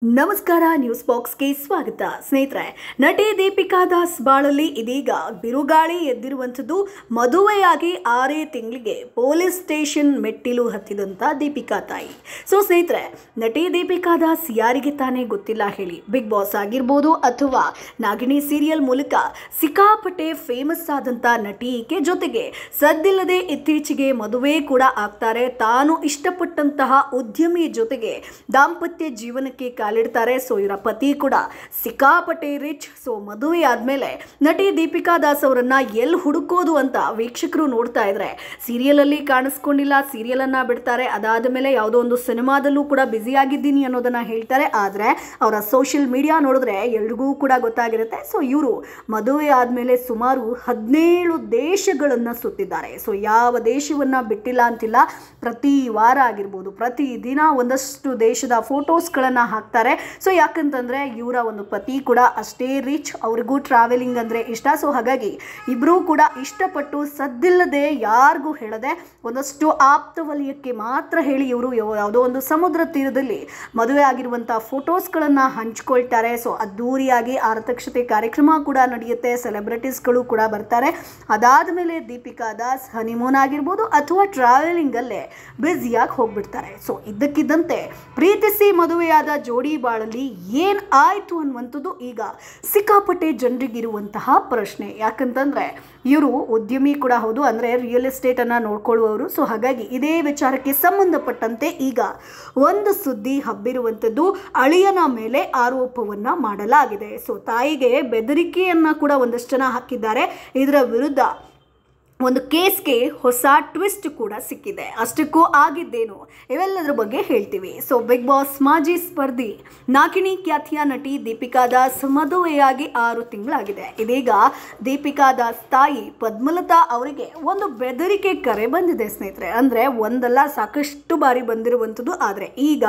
ನಮಸ್ಕಾರ ನ್ಯೂಸ್ ಬಾಕ್ಸ್ಗೆ ಸ್ವಾಗತ ಸ್ನೇಹಿತರೆ. ನಟಿ ದೀಪಿಕಾ ದಾಸ್ ಬಾಳಲ್ಲಿ ಇದೀಗ ಬಿರುಗಾಳಿ ಎದ್ದಿರುವಂಥದ್ದು. ಮದುವೆಯಾಗಿ 6 ತಿಂಗಳಿಗೆ ಪೊಲೀಸ್ ಸ್ಟೇಷನ್ ಮೆಟ್ಟಿಲು ಹತ್ತಿದಂಥ ದೀಪಿಕಾ ತಾಯಿ. ಸೊ ಸ್ನೇಹಿತರೆ, ನಟಿ ದೀಪಿಕಾ ದಾಸ್ ಯಾರಿಗೆ ತಾನೇ ಗೊತ್ತಿಲ್ಲ ಹೇಳಿ. ಬಿಗ್ ಬಾಸ್ ಆಗಿರ್ಬೋದು ಅಥವಾ ನಾಗಿಣಿ ಸೀರಿಯಲ್ ಮೂಲಕ ಸಿಕ್ಕಾಪಟ್ಟೆ ಫೇಮಸ್ ಆದಂಥ ನಟಿ ಈಕೆ. ಜೊತೆಗೆ ಸದ್ದಿಲ್ಲದೆ ಇತ್ತೀಚೆಗೆ ಮದುವೆ ಕೂಡ ಆಗ್ತಾರೆ. ತಾನು ಇಷ್ಟಪಟ್ಟಂತಹ ಉದ್ಯಮಿ ಜೊತೆಗೆ ದಾಂಪತ್ಯ ಜೀವನಕ್ಕೆ ಕಾಲಿಡ್ತಾರೆ. ಸೊ ಇವರ ಪತಿ ಕೂಡ ಸಿಕ್ಕಾಪಟ್ಟೆ ರಿಚ್. ಸೊ ಮದುವೆ ಆದ್ಮೇಲೆ ನಟಿ ದೀಪಿಕಾ ದಾಸ್ ಅವರನ್ನ ಎಲ್ಲಿ ಹುಡುಕೋದು ಅಂತ ವೀಕ್ಷಕರು ನೋಡ್ತಾ ಇದ್ರೆ, ಸೀರಿಯಲ್ ಅಲ್ಲಿ ಕಾಣಿಸ್ಕೊಂಡಿಲ್ಲ, ಸೀರಿಯಲ್ ಅನ್ನ ಬಿಡ್ತಾರೆ. ಅದಾದ ಮೇಲೆ ಯಾವುದೋ ಒಂದು ಸಿನಿಮಾದಲ್ಲೂ ಕೂಡ ಬ್ಯುಸಿ ಆಗಿದ್ದೀನಿ ಅನ್ನೋದನ್ನ ಹೇಳ್ತಾರೆ. ಆದ್ರೆ ಅವರ ಸೋಷಿಯಲ್ ಮೀಡಿಯಾ ನೋಡಿದ್ರೆ ಎಲ್ರಿಗೂ ಕೂಡ ಗೊತ್ತಾಗಿರುತ್ತೆ. ಸೊ ಇವರು ಮದುವೆ ಆದ್ಮೇಲೆ ಸುಮಾರು 17 ದೇಶಗಳನ್ನ ಸುತ್ತಿದ್ದಾರೆ. ಸೊ ಯಾವ ದೇಶವನ್ನ ಬಿಟ್ಟಿಲ್ಲ ಅಂತಿಲ್ಲ. ಪ್ರತಿ ವಾರ ಆಗಿರ್ಬೋದು, ಪ್ರತಿ ದಿನ ಒಂದಷ್ಟು ದೇಶದ ಫೋಟೋಸ್ಗಳನ್ನ ಹಾಕ್ತಾರೆ. ಸೊ ಯಾಕಂತಂದ್ರೆ ಇವರ ಒಂದು ಪತಿ ಕೂಡ ಅಷ್ಟೇ ರಿಚ್, ಅವ್ರಿಗೂ ಟ್ರಾವೆಲಿಂಗ್ ಅಂದ್ರೆ ಇಷ್ಟ. ಸೊ ಹಾಗಾಗಿ ಇಬ್ರು ಕೂಡ ಇಷ್ಟಪಟ್ಟು ಸದ್ದಿಲ್ಲದೆ ಯಾರಿಗೂ ಹೇಳದೆ ಒಂದಷ್ಟು ಆಪ್ತ ವಲಯಕ್ಕೆ ಮಾತ್ರ ಹೇಳಿ ಇವರು ಯಾವುದೋ ಒಂದು ಸಮುದ್ರ ತೀರದಲ್ಲಿ ಮದುವೆ ಆಗಿರುವಂತಹ ಫೋಟೋಸ್ಗಳನ್ನ ಹಂಚ್ಕೊಳ್ತಾರೆ. ಸೊ ಅದ್ದೂರಿಯಾಗಿ ಆರತಕ್ಷತೆ ಕಾರ್ಯಕ್ರಮ ಕೂಡ ನಡೆಯುತ್ತೆ. ಸೆಲೆಬ್ರಿಟೀಸ್ಗಳು ಕೂಡ ಬರ್ತಾರೆ. ಅದಾದ ಮೇಲೆ ದೀಪಿಕಾ ದಾಸ್ ಹನಿಮೂನ್ ಆಗಿರ್ಬೋದು ಅಥವಾ ಟ್ರಾವೆಲಿಂಗ್ ಅಲ್ಲೇ ಬ್ಯುಸಿಯಾಗಿ ಹೋಗ್ಬಿಡ್ತಾರೆ. ಸೊ ಇದ್ದಕ್ಕಿದ್ದಂತೆ ಪ್ರೀತಿಸಿ ಮದುವೆಯಾದ ಜೋಡಿ ಬಾಳಲ್ಲಿ ಏನ್ ಆಯ್ತು ಅನ್ನುವಂಥದ್ದು ಈಗ ಸಿಕ್ಕಾಪಟ್ಟೆ ಜನರಿಗಿರುವಂತಹ ಪ್ರಶ್ನೆ. ಯಾಕಂತಂದ್ರೆ ಇವರು ಉದ್ಯಮಿ ಕೂಡ ಹೌದು, ಅಂದ್ರೆ ರಿಯಲ್ ಎಸ್ಟೇಟ್ ಅನ್ನ ನೋಡ್ಕೊಳ್ಳುವವರು. ಸೊ ಹಾಗಾಗಿ ಇದೇ ವಿಚಾರಕ್ಕೆ ಸಂಬಂಧಪಟ್ಟಂತೆ ಈಗ ಒಂದು ಸುದ್ದಿ ಹಬ್ಬಿರುವಂಥದ್ದು. ಅಳಿಯನ ಮೇಲೆ ಆರೋಪವನ್ನ ಮಾಡಲಾಗಿದೆ. ಸೊ ತಾಯಿಗೆ ಬೆದರಿಕೆಯನ್ನ ಕೂಡ ಒಂದಷ್ಟು ಜನ ಹಾಕಿದ್ದಾರೆ. ಇದರ ವಿರುದ್ಧ ಒಂದು ಕೇಸ್ಗೆ ಹೊಸ ಟ್ವಿಸ್ಟ್ ಕೂಡ ಸಿಕ್ಕಿದೆ. ಅಷ್ಟಕ್ಕೂ ಆಗಿದ್ದೇನು ಇವೆಲ್ಲದರ ಬಗ್ಗೆ ಹೇಳ್ತೀವಿ. ಸೊ ಬಿಗ್ ಬಾಸ್ ಮಾಜಿ ಸ್ಪರ್ಧಿ ನಾಗಿಣಿ ಖ್ಯಾತಿಯ ನಟಿ ದೀಪಿಕಾ ದಾಸ್ ಮದುವೆಯಾಗಿ 6 ತಿಂಗಳಾಗಿದೆ. ಇದೀಗ ದೀಪಿಕಾ ದಾಸ್ ತಾಯಿ ಪದ್ಮಲತಾ ಅವರಿಗೆ ಒಂದು ಬೆದರಿಕೆ ಕರೆ ಬಂದಿದೆ ಸ್ನೇಹಿತರೆ. ಅಂದರೆ ಒಂದಲ್ಲ, ಸಾಕಷ್ಟು ಬಾರಿ ಬಂದಿರುವಂಥದ್ದು. ಆದರೆ ಈಗ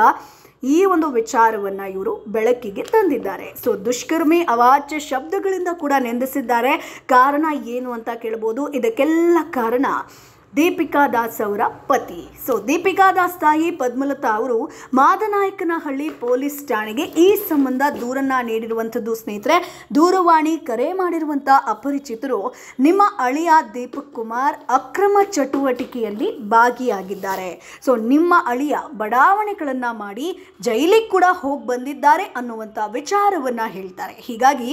ಈ ಒಂದು ವಿಚಾರವನ್ನು ಇವರು ಬೆಳಕಿಗೆ ತಂದಿದ್ದಾರೆ. ಸೊ ದುಷ್ಕರ್ಮಿ ಅವಾಚ್ಯ ಶಬ್ದಗಳಿಂದ ಕೂಡ ನಿಂದಿಸಿದ್ದಾರೆ. ಕಾರಣ ಏನು ಅಂತ ಕೇಳ್ಬೋದು. ಇದಕ್ಕೆಲ್ಲ ಕಾರಣ ದೀಪಿಕಾ ದಾಸ್ ಅವರ ಪತಿ. ಸೊ ದೀಪಿಕಾ ದಾಸ್ ತಾಯಿ ಪದ್ಮಲತಾ ಅವರು ಮಾದನಾಯಕನಹಳ್ಳಿ ಪೊಲೀಸ್ ಠಾಣೆಗೆ ಈ ಸಂಬಂಧ ದೂರನ್ನ ನೀಡಿರುವಂಥದ್ದು ಸ್ನೇಹಿತರೆ. ದೂರವಾಣಿ ಕರೆ ಮಾಡಿರುವಂಥ ಅಪರಿಚಿತರು ನಿಮ್ಮ ಅಳಿಯ ದೀಪಕ್ ಕುಮಾರ್ ಅಕ್ರಮ ಚಟುವಟಿಕೆಯಲ್ಲಿ ಭಾಗಿಯಾಗಿದ್ದಾರೆ. ಸೊ ನಿಮ್ಮ ಅಳಿಯ ಬಡಾವಣೆಗಳನ್ನು ಮಾಡಿ ಜೈಲಿಗೆ ಕೂಡ ಹೋಗಿ ಬಂದಿದ್ದಾರೆ ಅನ್ನುವಂಥ ವಿಚಾರವನ್ನು ಹೇಳ್ತಾರೆ. ಹೀಗಾಗಿ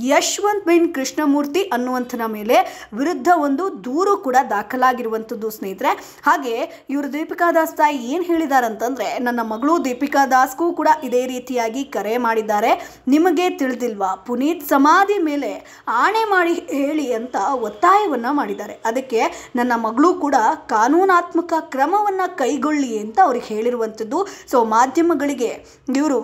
ಯಶವಂತ್ ಬಿನ್ ಕೃಷ್ಣಮೂರ್ತಿ ಅನ್ನುವಂಥನ ಮೇಲೆ ವಿರುದ್ಧ ಒಂದು ದೂರು ಕೂಡ ದಾಖಲಾಗಿರುವಂಥದ್ದು ಸ್ನೇಹಿತರೆ. ಹಾಗೆ ಇವರು ದೀಪಿಕಾ ದಾಸ್ ತಾಯಿ ಏನು ಹೇಳಿದ್ದಾರೆ ಅಂತಂದರೆ, ನನ್ನ ಮಗಳು ದೀಪಿಕಾ ದಾಸ್ಗೂ ಕೂಡ ಇದೇ ರೀತಿಯಾಗಿ ಕರೆ ಮಾಡಿದ್ದಾರೆ. ನಿಮಗೆ ತಿಳಿದಿಲ್ವಾ, ಪುನೀತ್ ಸಮಾಧಿ ಮೇಲೆ ಆಣೆ ಮಾಡಿ ಹೇಳಿ ಅಂತ ಒತ್ತಾಯವನ್ನು ಮಾಡಿದ್ದಾರೆ. ಅದಕ್ಕೆ ನನ್ನ ಮಗಳು ಕೂಡ ಕಾನೂನಾತ್ಮಕ ಕ್ರಮವನ್ನು ಕೈಗೊಳ್ಳಿ ಅಂತ ಅವ್ರಿಗೆ ಹೇಳಿರುವಂಥದ್ದು. ಸೊ ಮಾಧ್ಯಮಗಳಿಗೆ ಇವರು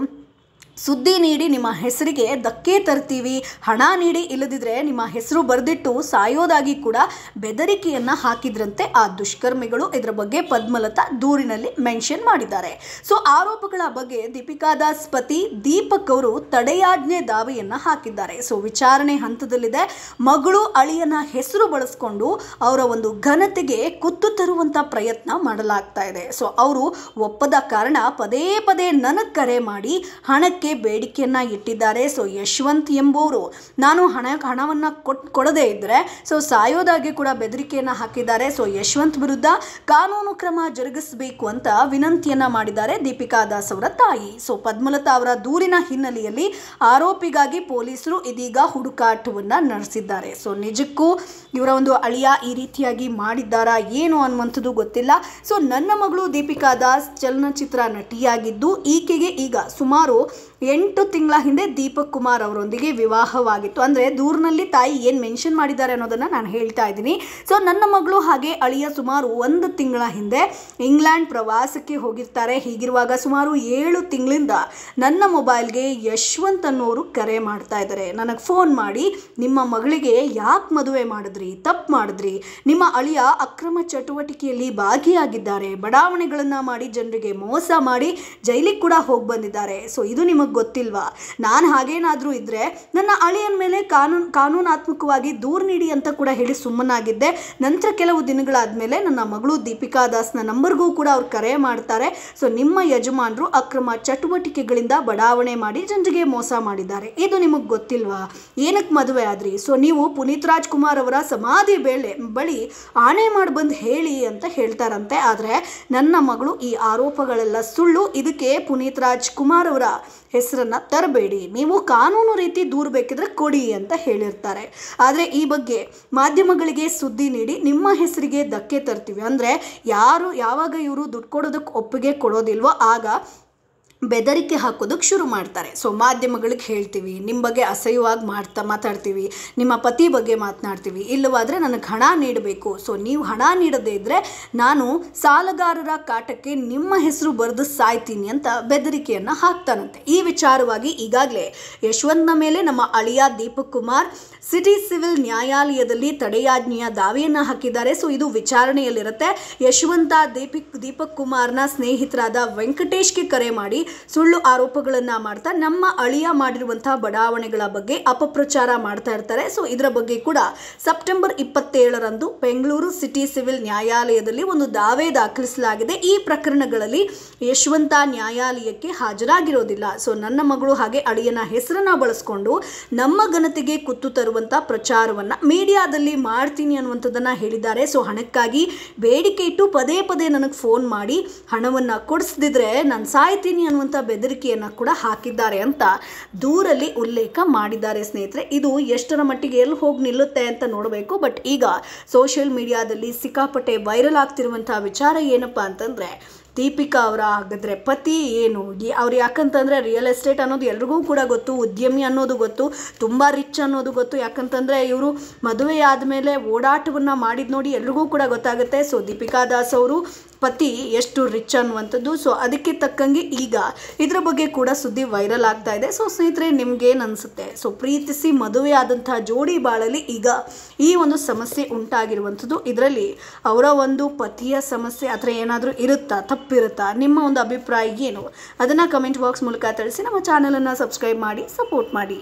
ಸುದ್ದಿ ನೀಡಿ ನಿಮ್ಮ ಹೆಸರಿಗೆ ಧಕ್ಕೆ ತರ್ತೀವಿ, ಹಣ ನೀಡಿ, ಇಲ್ಲದಿದ್ರೆ ನಿಮ್ಮ ಹೆಸರು ಬರೆದಿಟ್ಟು ಸಾಯೋದಾಗಿ ಕೂಡ ಬೆದರಿಕೆಯನ್ನು ಹಾಕಿದ್ರಂತೆ ಆ ದುಷ್ಕರ್ಮಿಗಳು. ಇದರ ಬಗ್ಗೆ ಪದ್ಮಲತಾ ದೂರಿನಲ್ಲಿ ಮೆನ್ಷನ್ ಮಾಡಿದ್ದಾರೆ. ಸೊ ಆರೋಪಗಳ ಬಗ್ಗೆ ದೀಪಿಕಾ ದಾಸ್ ಪತಿ ದೀಪಕ್ ಅವರು ತಡೆಯಾಜ್ಞೆ ದಾವೆಯನ್ನು ಹಾಕಿದ್ದಾರೆ. ಸೊ ವಿಚಾರಣೆ ಹಂತದಲ್ಲಿದೆ. ಮಗಳು ಅಳಿಯನ ಹೆಸರು ಬಳಸ್ಕೊಂಡು ಅವರ ಒಂದು ಘನತೆಗೆ ಕುತ್ತು ತರುವಂಥ ಪ್ರಯತ್ನ ಮಾಡಲಾಗ್ತಾ ಇದೆ. ಸೊ ಅವರು ಒಪ್ಪದ ಕಾರಣ ಪದೇ ಪದೇ ನನಗೆ ಕರೆ ಮಾಡಿ ಹಣಕ್ಕೆ ಬೇಡಿಕೆಯನ್ನ ಇಟ್ಟಿದ್ದಾರೆ. ಸೊ ಯಶವಂತ್ ಎಂಬುವರು ನಾನು ಹಣವನ್ನು ಕೊಡದೇ ಇದ್ರೆ ಸೊ ಸಾಯೋದಾಗಿ ಕೂಡ ಬೆದರಿಕೆಯನ್ನ ಹಾಕಿದ್ದಾರೆ. ಸೊ ಯಶವಂತ್ ವಿರುದ್ಧ ಕಾನೂನು ಕ್ರಮ ಜರುಗಿಸಬೇಕು ಅಂತ ವಿನಂತಿಯನ್ನ ಮಾಡಿದ್ದಾರೆ ದೀಪಿಕಾ ದಾಸ್ ಅವರ ತಾಯಿ. ಸೊ ಪದ್ಮಲತಾ ಅವರ ದೂರಿನ ಹಿನ್ನೆಲೆಯಲ್ಲಿ ಆರೋಪಿಗಾಗಿ ಪೊಲೀಸರು ಇದೀಗ ಹುಡುಕಾಟವನ್ನ ನಡೆಸಿದ್ದಾರೆ. ಸೊ ನಿಜಕ್ಕೂ ಇವರ ಒಂದು ಅಳಿಯ ಈ ರೀತಿಯಾಗಿ ಮಾಡಿದ್ದಾರಾ ಏನು ಅನ್ನುವಂಥದ್ದು ಗೊತ್ತಿಲ್ಲ. ಸೊ ನನ್ನ ಮಗಳು ದೀಪಿಕಾ ದಾಸ್ ಚಲನಚಿತ್ರ ನಟಿಯಾಗಿದ್ದು ಈಕೆಗೆ ಈಗ ಸುಮಾರು 8 ತಿಂಗಳ ಹಿಂದೆ ದೀಪಕ್ ಕುಮಾರ್ ಅವರೊಂದಿಗೆ ವಿವಾಹವಾಗಿತ್ತು. ಅಂದರೆ ದೂರಿನಲ್ಲಿ ತಾಯಿ ಏನು ಮೆನ್ಷನ್ ಮಾಡಿದ್ದಾರೆ ಅನ್ನೋದನ್ನು ನಾನು ಹೇಳ್ತಾ ಇದ್ದೀನಿ. ಸೊ ನನ್ನ ಮಗಳು ಹಾಗೆ ಅಳಿಯ ಸುಮಾರು 1 ತಿಂಗಳ ಹಿಂದೆ ಇಂಗ್ಲೆಂಡ್ ಪ್ರವಾಸಕ್ಕೆ ಹೋಗಿರ್ತಾರೆ. ಹೀಗಿರುವಾಗ ಸುಮಾರು 7 ತಿಂಗಳಿಂದ ನನ್ನ ಮೊಬೈಲ್ಗೆ ಯಶವಂತ್ ಅನ್ನೋರು ಕರೆ ಮಾಡ್ತಾ ಇದ್ದಾರೆ. ನನಗೆ ಫೋನ್ ಮಾಡಿ ನಿಮ್ಮ ಮಗಳಿಗೆ ಯಾಕೆ ಮದುವೆ ಮಾಡಿದ್ರಿ, ತಪ್ಪು ಮಾಡಿದ್ರಿ, ನಿಮ್ಮ ಅಳಿಯ ಅಕ್ರಮ ಚಟುವಟಿಕೆಯಲ್ಲಿ ಭಾಗಿಯಾಗಿದ್ದಾರೆ, ಬಡಾವಣೆಗಳನ್ನು ಮಾಡಿ ಜನರಿಗೆ ಮೋಸ ಮಾಡಿ ಜೈಲಿಗೆ ಕೂಡ ಹೋಗಿ ಬಂದಿದ್ದಾರೆ. ಸೊ ಇದು ನಿಮಗೆ ನಿಮಗೆ ಗೊತ್ತಿಲ್ವಾ? ನಾನು ಹಾಗೇನಾದರೂ ಇದ್ದರೆ ನನ್ನ ಅಳಿಯನ ಮೇಲೆ ಕಾನೂನಾತ್ಮಕವಾಗಿ ದೂರು ನೀಡಿ ಅಂತ ಕೂಡ ಹೇಳಿ ಸುಮ್ಮನಾಗಿದ್ದೆ. ನಂತರ ಕೆಲವು ದಿನಗಳಾದಮೇಲೆ ನನ್ನ ಮಗಳು ದೀಪಿಕಾ ದಾಸ್ನ ನಂಬರ್ಗೂ ಕೂಡ ಅವ್ರು ಕರೆ ಮಾಡ್ತಾರೆ. ಸೊ ನಿಮ್ಮ ಯಜಮಾನರು ಅಕ್ರಮ ಚಟುವಟಿಕೆಗಳಿಂದ ಬಡಾವಣೆ ಮಾಡಿ ಜನರಿಗೆ ಮೋಸ ಮಾಡಿದ್ದಾರೆ. ಇದು ನಿಮಗೆ ಗೊತ್ತಿಲ್ವಾ? ಏನಕ್ಕೆ ಮದುವೆ ಆದ್ರಿ? ಸೊ ನೀವು ಪುನೀತ್ ರಾಜ್ಕುಮಾರ್ ಅವರ ಸಮಾಧಿ ಬಳಿ ಆಣೆ ಮಾಡಿ ಬಂದು ಹೇಳಿ ಅಂತ ಹೇಳ್ತಾರಂತೆ. ಆದರೆ ನನ್ನ ಮಗಳು ಈ ಆರೋಪಗಳೆಲ್ಲ ಸುಳ್ಳು, ಇದಕ್ಕೆ ಪುನೀತ್ ರಾಜ್ಕುಮಾರ್ ಅವರ ಹೆಸರನ್ನು ತರಬೇಡಿ, ನೀವು ಕಾನೂನು ರೀತಿ ದೂರು ಬೇಕಿದ್ರೆ ಕೊಡಿ ಅಂತ ಹೇಳಿರ್ತಾರೆ. ಆದರೆ ಈ ಬಗ್ಗೆ ಮಾಧ್ಯಮಗಳಿಗೆ ಸುದ್ದಿ ನೀಡಿ ನಿಮ್ಮ ಹೆಸರಿಗೆ ಧಕ್ಕೆ ತರ್ತೀವಿ ಅಂದರೆ ಯಾವಾಗ ಇವರು ದುಡ್ಡು ಕೊಡೋದಕ್ಕೆ ಒಪ್ಪಿಗೆ ಕೊಡೋದಿಲ್ವೋ ಆಗ ಬೆದರಿಕೆ ಹಾಕೋದಕ್ಕೆ ಶುರು ಮಾಡ್ತಾರೆ. ಸೊ ಮಾಧ್ಯಮಗಳಿಗೆ ಹೇಳ್ತೀವಿ, ನಿಮ್ಮ ಬಗ್ಗೆ ಅಸಹ್ಯವಾಗಿ ಮಾತಾಡ್ತೀವಿ, ನಿಮ್ಮ ಪತಿ ಬಗ್ಗೆ ಮಾತನಾಡ್ತೀವಿ, ಇಲ್ಲವಾದರೆ ನನಗೆ ಹಣ ನೀಡಬೇಕು, ಸೊ ನೀವು ಹಣ ನೀಡದೇ ಇದ್ದರೆ ನಾನು ಸಾಲಗಾರರ ಕಾಟಕ್ಕೆ ನಿಮ್ಮ ಹೆಸರು ಬರೆದು ಸಾಯ್ತೀನಿ ಅಂತ ಬೆದರಿಕೆಯನ್ನು ಹಾಕ್ತಾನಂತೆ. ಈ ವಿಚಾರವಾಗಿ ಈಗಾಗಲೇ ಯಶವಂತನ ಮೇಲೆ ನಮ್ಮ ಅಳಿಯ ದೀಪಕ್ ಕುಮಾರ್ ಸಿಟಿ ಸಿವಿಲ್ ನ್ಯಾಯಾಲಯದಲ್ಲಿ ತಡೆಯಾಜ್ಞೆಯ ದಾವೆಯನ್ನು ಹಾಕಿದ್ದಾರೆ. ಸೊ ಇದು ವಿಚಾರಣೆಯಲ್ಲಿರುತ್ತೆ. ಯಶವಂತ ದೀಪಕ್ ಕುಮಾರ್ನ ಸ್ನೇಹಿತರಾದ ವೆಂಕಟೇಶ್ಗೆ ಕರೆ ಮಾಡಿ ಸುಳ್ಳು ಆರೋಪಗಳನ್ನು ಮಾಡ್ತಾ ನಮ್ಮ ಅಳಿಯ ಮಾಡಿರುವಂತಹ ಬಡಾವಣೆಗಳ ಬಗ್ಗೆ ಅಪಪ್ರಚಾರ ಮಾಡ್ತಾ ಇರ್ತಾರೆ. ಸೊ ಇದರ ಬಗ್ಗೆ ಕೂಡ ಸೆಪ್ಟೆಂಬರ್ 27ರಂದು ಬೆಂಗಳೂರು ಸಿಟಿ ಸಿವಿಲ್ ನ್ಯಾಯಾಲಯದಲ್ಲಿ ಒಂದು ದಾವೆ ದಾಖಲಿಸಲಾಗಿದೆ. ಈ ಪ್ರಕರಣಗಳಲ್ಲಿ ಯಶವಂತ ನ್ಯಾಯಾಲಯಕ್ಕೆ ಹಾಜರಾಗಿರೋದಿಲ್ಲ. ಸೊ ನನ್ನ ಮಗಳು ಹಾಗೆ ಅಳಿಯನ ಹೆಸರನ್ನ ಬಳಸ್ಕೊಂಡು ನಮ್ಮ ಘನತೆಗೆ ಕುತ್ತು ತರುವಂಥ ಪ್ರಚಾರವನ್ನು ಮೀಡಿಯಾದಲ್ಲಿ ಮಾಡ್ತೀನಿ ಅನ್ನುವಂಥದ್ದನ್ನು ಹೇಳಿದ್ದಾರೆ. ಸೊ ಹಣಕ್ಕಾಗಿ ಬೇಡಿಕೆ ಇಟ್ಟು ಪದೇ ಪದೇ ನನಗೆ ಫೋನ್ ಮಾಡಿ ಹಣವನ್ನು ಕೊಡಿಸದಿದ್ರೆ ನಾನು ಸಾಯ್ತೀನಿ ಅನ್ನುವಂಥ ಬೆದರಿಕೆಯನ್ನು ಕೂಡ ಹಾಕಿದ್ದಾರೆ ಅಂತ ದೂರಲ್ಲಿ ಉಲ್ಲೇಖ ಮಾಡಿದ್ದಾರೆ. ಸ್ನೇಹಿತರೆ, ಇದು ಎಷ್ಟರ ಮಟ್ಟಿಗೆ ಎಲ್ಲಿ ಹೋಗಿ ನಿಲ್ಲುತ್ತೆ ಅಂತ ನೋಡಬೇಕು. ಬಟ್ ಈಗ ಸೋಷಿಯಲ್ ಮೀಡಿಯಾದಲ್ಲಿ ಸಿಕ್ಕಾಪಟ್ಟೆ ವೈರಲ್ ಆಗ್ತಿರುವಂಥ ವಿಚಾರ ಏನಪ್ಪ ಅಂತಂದರೆ, ದೀಪಿಕಾ ಅವರ ಹಾಗಾದರೆ ಪತಿ ಏನು, ಅವ್ರು ಯಾಕಂತಂದರೆ ರಿಯಲ್ ಎಸ್ಟೇಟ್ ಅನ್ನೋದು ಎಲ್ರಿಗೂ ಕೂಡ ಗೊತ್ತು, ಉದ್ಯಮಿ ಅನ್ನೋದು ಗೊತ್ತು, ತುಂಬ ರಿಚ್ ಅನ್ನೋದು ಗೊತ್ತು. ಯಾಕಂತಂದರೆ ಇವರು ಮದುವೆ ಆದಮೇಲೆ ಓಡಾಟವನ್ನು ಮಾಡಿದ ನೋಡಿ ಎಲ್ರಿಗೂ ಕೂಡ ಗೊತ್ತಾಗುತ್ತೆ. ಸೊ ದೀಪಿಕಾ ದಾಸ್ ಅವರು ಪತಿ ಎಷ್ಟು ರಿಚ್ ಅನ್ನುವಂಥದ್ದು. ಸೊ ಅದಕ್ಕೆ ತಕ್ಕಂಗೆ ಈಗ ಇದರ ಬಗ್ಗೆ ಕೂಡ ಸುದ್ದಿ ವೈರಲ್ ಆಗ್ತಾ ಇದೆ. ಸೊ ಸ್ನೇಹಿತರೆ, ನಿಮ್ಗೇನು ಅನಿಸುತ್ತೆ? ಸೊ ಪ್ರೀತಿಸಿ ಮದುವೆ ಆದಂಥ ಜೋಡಿ ಬಾಳಲ್ಲಿ ಈಗ ಈ ಒಂದು ಸಮಸ್ಯೆ ಉಂಟಾಗಿರುವಂಥದ್ದು, ಇದರಲ್ಲಿ ಅವರ ಒಂದು ಪತಿಯ ಸಮಸ್ಯೆ ಅಥವಾ ಏನಾದರೂ ಇರುತ್ತಾ, ತಪ್ಪಿರುತ್ತಾ? ನಿಮ್ಮ ಒಂದು ಅಭಿಪ್ರಾಯ ಏನು? ಅದನ್ನು ಕಮೆಂಟ್ ಬಾಕ್ಸ್ ಮೂಲಕ ತಿಳಿಸಿ. ನಮ್ಮ ಚಾನಲನ್ನು ಸಬ್ಸ್ಕ್ರೈಬ್ ಮಾಡಿ, ಸಪೋರ್ಟ್ ಮಾಡಿ.